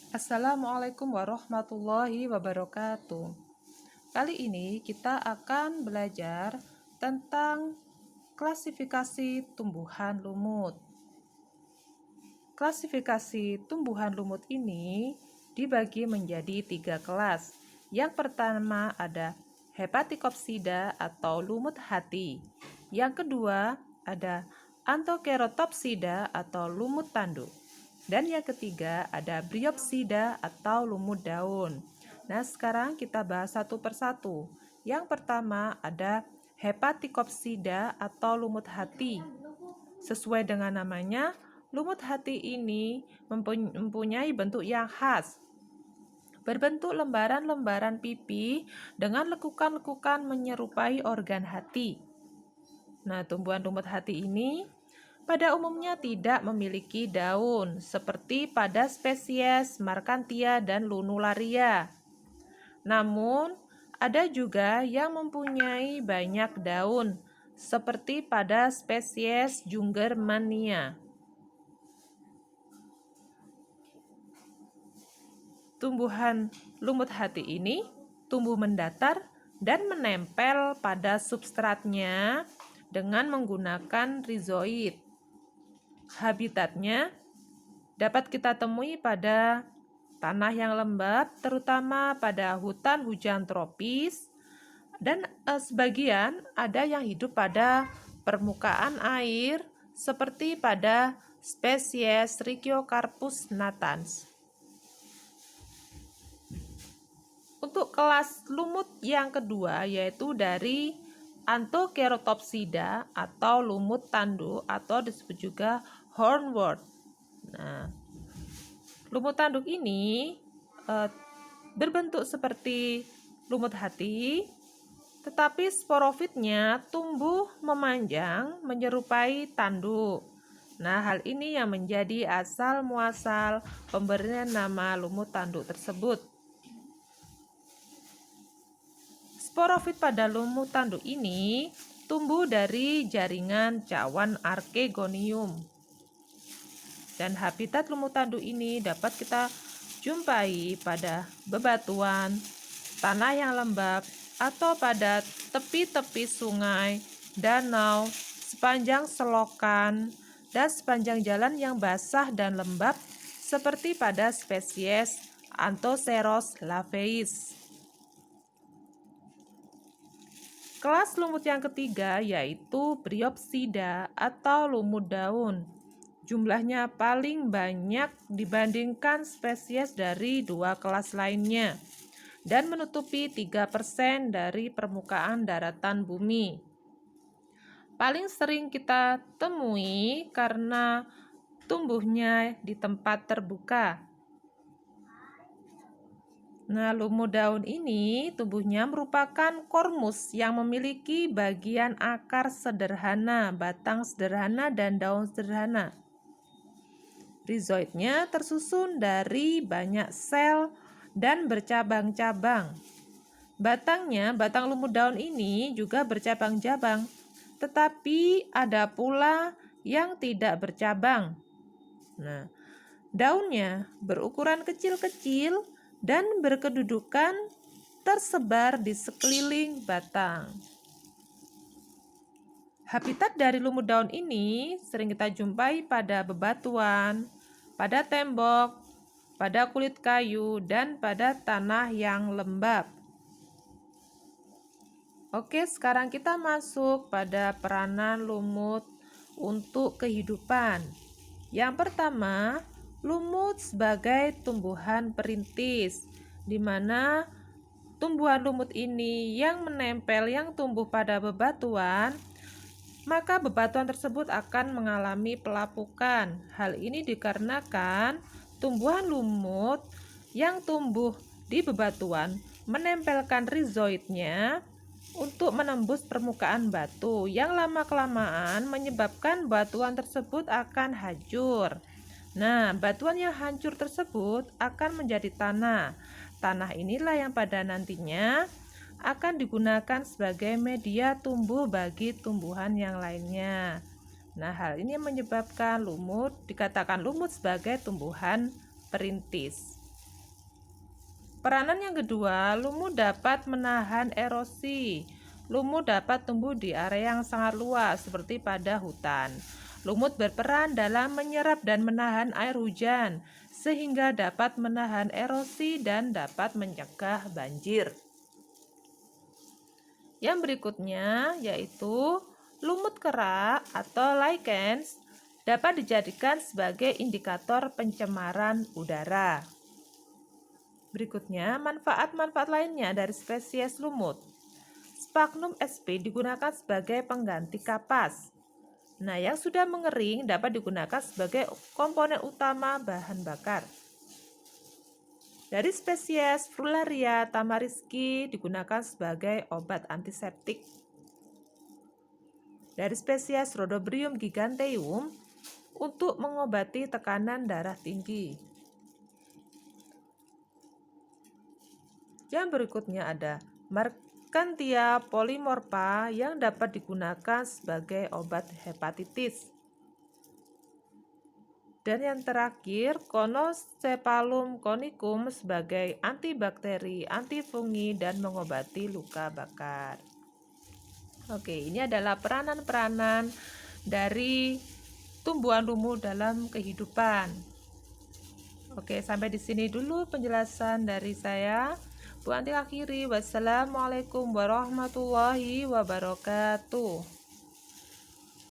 Assalamualaikum warahmatullahi wabarakatuh. Kali ini kita akan belajar tentang klasifikasi tumbuhan lumut. Klasifikasi tumbuhan lumut ini dibagi menjadi 3 kelas. Yang pertama ada Hepaticopsida atau lumut hati. Yang kedua ada Anthokeratopsida atau lumut tanduk. Dan yang ketiga ada Bryopsida atau lumut daun. Nah, sekarang kita bahas satu persatu. Yang pertama ada Hepaticopsida atau lumut hati. Sesuai dengan namanya, lumut hati ini mempunyai bentuk yang khas. Berbentuk lembaran-lembaran pipi dengan lekukan-lekukan menyerupai organ hati. Nah, tumbuhan lumut hati ini pada umumnya tidak memiliki daun, seperti pada spesies Marchantia dan Lunularia. Namun, ada juga yang mempunyai banyak daun, seperti pada spesies Jungermannia. Tumbuhan lumut hati ini tumbuh mendatar dan menempel pada substratnya dengan menggunakan rizoid. Habitatnya dapat kita temui pada tanah yang lembab, terutama pada hutan hujan tropis, dan sebagian ada yang hidup pada permukaan air seperti pada spesies Rhicyocarpus natans. Untuk kelas lumut yang kedua yaitu dari Anthokeratopsida atau lumut tanduk atau disebut juga hornwort. Nah, lumut tanduk ini berbentuk seperti lumut hati, tetapi sporofitnya tumbuh memanjang menyerupai tanduk. Nah, hal ini yang menjadi asal muasal pemberian nama lumut tanduk tersebut. Sporofit pada lumut tanduk ini tumbuh dari jaringan cawan Archegonium. Dan habitat lumut tanduk ini dapat kita jumpai pada bebatuan, tanah yang lembab, atau pada tepi-tepi sungai, danau, sepanjang selokan, dan sepanjang jalan yang basah dan lembab seperti pada spesies Anthoceros laevis. Kelas lumut yang ketiga yaitu Bryopsida atau lumut daun. Jumlahnya paling banyak dibandingkan spesies dari 2 kelas lainnya dan menutupi 3% dari permukaan daratan bumi. Paling sering kita temui karena tumbuhnya di tempat terbuka. Nah, lumut daun ini tubuhnya merupakan kormus yang memiliki bagian akar sederhana, batang sederhana, dan daun sederhana. Rizoidnya tersusun dari banyak sel dan bercabang-cabang. Batang lumut daun ini juga bercabang-cabang, tetapi ada pula yang tidak bercabang. Nah, daunnya berukuran kecil-kecil dan berkedudukan tersebar di sekeliling batang. Habitat dari lumut daun ini sering kita jumpai pada bebatuan, pada tembok, pada kulit kayu, dan pada tanah yang lembab. Oke, sekarang kita masuk pada peranan lumut untuk kehidupan. Yang pertama, lumut sebagai tumbuhan perintis, di mana tumbuhan lumut ini yang menempel, yang tumbuh pada bebatuan, maka bebatuan tersebut akan mengalami pelapukan. Hal ini dikarenakan tumbuhan lumut yang tumbuh di bebatuan menempelkan rizoidnya untuk menembus permukaan batu yang lama-kelamaan menyebabkan batuan tersebut akan hancur. Nah, batuan yang hancur tersebut akan menjadi tanah. Tanah inilah yang pada nantinya akan digunakan sebagai media tumbuh bagi tumbuhan yang lainnya. Nah, hal ini menyebabkan lumut dikatakan lumut sebagai tumbuhan perintis. Peranan yang kedua, lumut dapat menahan erosi. Lumut dapat tumbuh di area yang sangat luas seperti pada hutan. Lumut berperan dalam menyerap dan menahan air hujan sehingga dapat menahan erosi dan dapat mencegah banjir. Yang berikutnya yaitu lumut kera atau lichens dapat dijadikan sebagai indikator pencemaran udara. Berikutnya, manfaat-manfaat lainnya dari spesies lumut. Sphagnum sp digunakan sebagai pengganti kapas. Nah, yang sudah mengering dapat digunakan sebagai komponen utama bahan bakar. Dari spesies Frularia tamariski digunakan sebagai obat antiseptik. Dari spesies Rhododendron giganteum untuk mengobati tekanan darah tinggi. Yang berikutnya ada Mercantia polymorpha yang dapat digunakan sebagai obat hepatitis. Dan yang terakhir, Conosepalum conicum sebagai antibakteri, antifungi, dan mengobati luka bakar. Oke, ini adalah peranan-peranan dari tumbuhan lumut dalam kehidupan. Oke, sampai di sini dulu penjelasan dari saya. Bu Anti akhiri, wassalamualaikum warahmatullahi wabarakatuh.